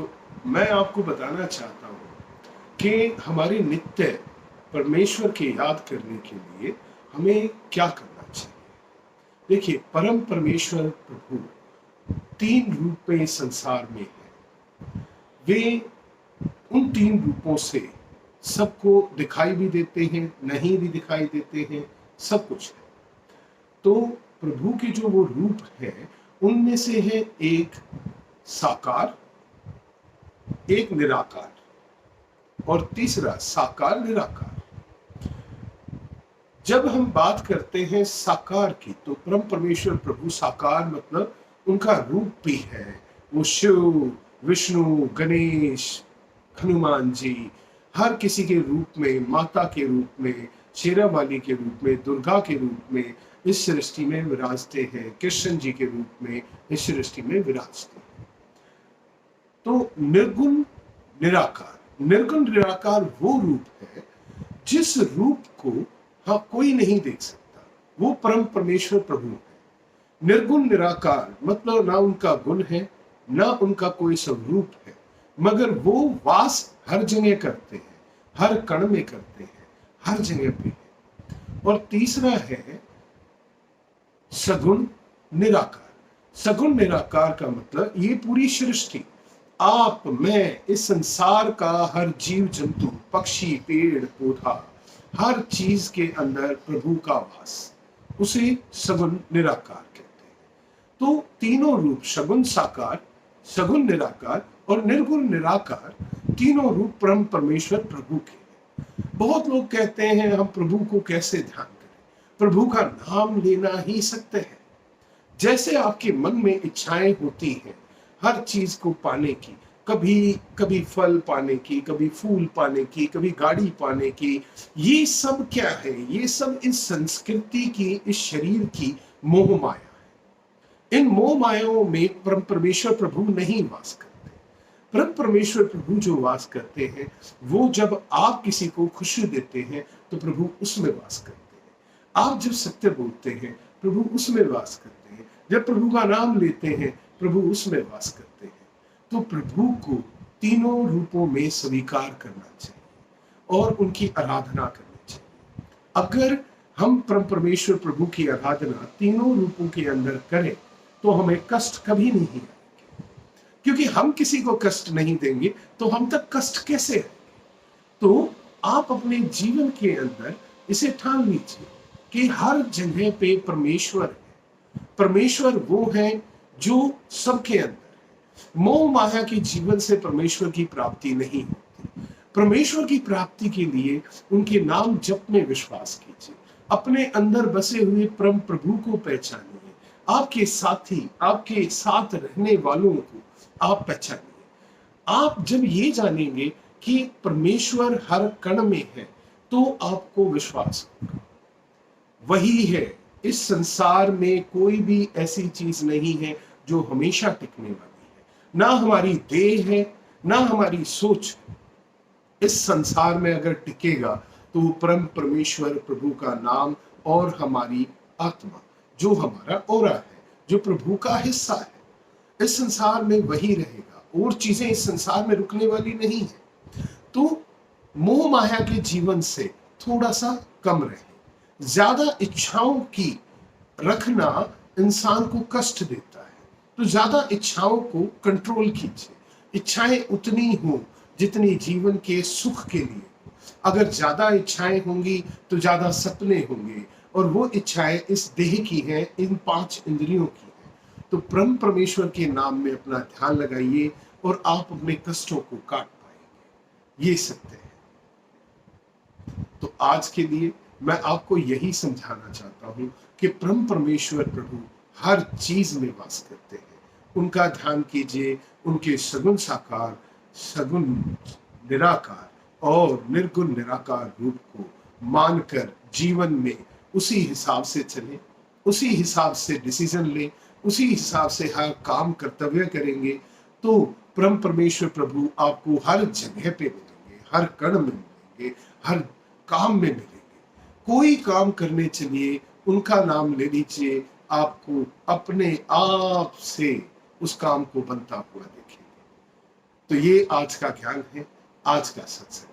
तो मैं आपको बताना चाहता हूँ कि हमारे नित्य परमेश्वर की याद करने के लिए हमें क्या करना चाहिए। देखिए, परम परमेश्वर प्रभु 3 रूप में संसार में है। वे उन 3 रूपों से सबको दिखाई भी देते हैं, नहीं भी दिखाई देते हैं, सब कुछ है। तो प्रभु के जो वो रूप है, उनमें से है एक साकार, एक निराकार और तीसरा साकार निराकार। जब हम बात करते हैं साकार की, तो परम परमेश्वर प्रभु साकार मतलब उनका रूप भी है। वो शिव, विष्णु, गणेश, हनुमान जी, हर किसी के रूप में, माता के रूप में, शेरावाली के रूप में, दुर्गा के रूप में इस सृष्टि में विराजते हैं। कृष्ण जी के रूप में इस सृष्टि में विराजते हैं। तो निर्गुण निराकार, निर्गुण निराकार वो रूप है जिस रूप को कोई नहीं देख सकता। वो परम परमेश्वर प्रभु है। निर्गुण निराकार मतलब ना उनका गुण है, ना उनका कोई स्वरूप है, मगर वो वास हर जगह करते हैं, हर कण में करते हैं, हर जगह पे है। और तीसरा है सगुण निराकार। सगुण निराकार का मतलब ये पूरी सृष्टि, आप, मैं, इस संसार का हर जीव जंतु, पक्षी, पेड़ पौधा, हर चीज के अंदर प्रभु का वास, उसे सगुण निराकार कहते हैं। तो तीनों रूप, सगुण साकार, सगुण निराकार और निर्गुण निराकार, तीनों रूप परम परमेश्वर प्रभु के हैं। बहुत लोग कहते हैं हम प्रभु को कैसे ध्यान करें, प्रभु का नाम लेना ही सत्य है। जैसे आपके मन में इच्छाएं होती हैं हर चीज को पाने की, कभी कभी फल पाने की, कभी फूल पाने की, कभी गाड़ी पाने की, ये सब क्या है? ये सब इस संस्कृति की, इस शरीर की मोह माया है। इन मोह मायाओं में परम परमेश्वर प्रभु नहीं वास करते। परम परमेश्वर प्रभु जो वास करते हैं, वो जब आप किसी को खुशी देते हैं तो प्रभु उसमें वास करते हैं। आप जब सत्य बोलते हैं, प्रभु उसमें वास करते हैं। जब प्रभु का नाम लेते हैं, प्रभु उसमें वास करते हैं। तो प्रभु को तीनों रूपों में स्वीकार करना चाहिए और उनकी आराधना करनी चाहिए। अगर हम परम परमेश्वर प्रभु की आराधना तीनों रूपों के अंदर करें तो हमें कष्ट कभी नहीं आएंगे, क्योंकि हम किसी को कष्ट नहीं देंगे तो हम तक कष्ट कैसे आएंगे। तो आप अपने जीवन के अंदर इसे ठान लीजिए कि हर जगह पे परमेश्वर है। परमेश्वर वो है जो सबके अंदर है। मोह माया के जीवन से परमेश्वर की प्राप्ति नहीं होती। परमेश्वर की प्राप्ति के लिए उनके नाम जप में विश्वास कीजिए। अपने अंदर बसे हुए परम प्रभु को पहचानिए। आपके साथी, आपके साथ रहने वालों को आप पहचानिए। आप जब ये जानेंगे कि परमेश्वर हर कण में है, तो आपको विश्वास होगा। वही है, इस संसार में कोई भी ऐसी चीज नहीं है जो हमेशा टिकने वाली है। ना हमारी देह है, ना हमारी सोच है। इस संसार में अगर टिकेगा तो परम परमेश्वर प्रभु का नाम और हमारी आत्मा, जो हमारा ओरा है, जो प्रभु का हिस्सा है, इस संसार में वही रहेगा। और चीजें इस संसार में रुकने वाली नहीं है। तो मोह माया के जीवन से थोड़ा सा कम रहे। ज्यादा इच्छाओं की रखना इंसान को कष्ट देता है, तो ज्यादा इच्छाओं को कंट्रोल कीजिए। इच्छाएं उतनी हो जितनी जीवन के सुख के लिए। अगर ज्यादा इच्छाएं होंगी तो ज्यादा सपने होंगे, और वो इच्छाएं इस देह की हैं, इन 5 इंद्रियों की हैं। तो परम परमेश्वर के नाम में अपना ध्यान लगाइए और आप अपने कष्टों को काट पाएंगे। ये सत्य है। तो आज के लिए मैं आपको यही समझाना चाहता हूं कि परम परमेश्वर प्रभु हर चीज में वास करते हैं। उनका ध्यान कीजिए। उनके सगुण साकार, सगुण निराकार और निर्गुण निराकार रूप को मानकर जीवन में उसी हिसाब से चलें, उसी हिसाब से डिसीजन लें, उसी हिसाब से हर काम कर्तव्य करेंगे, तो परम परमेश्वर प्रभु आपको हर जगह पे मिलेंगे, हर कण में मिलेंगे, हर काम में मिलेंगे। कोई काम करने चलिए, उनका नाम ले लीजिए, आपको अपने आप से उस काम को बनता हुआ देखेंगे। तो ये आज का ज्ञान है, आज का सत्संग।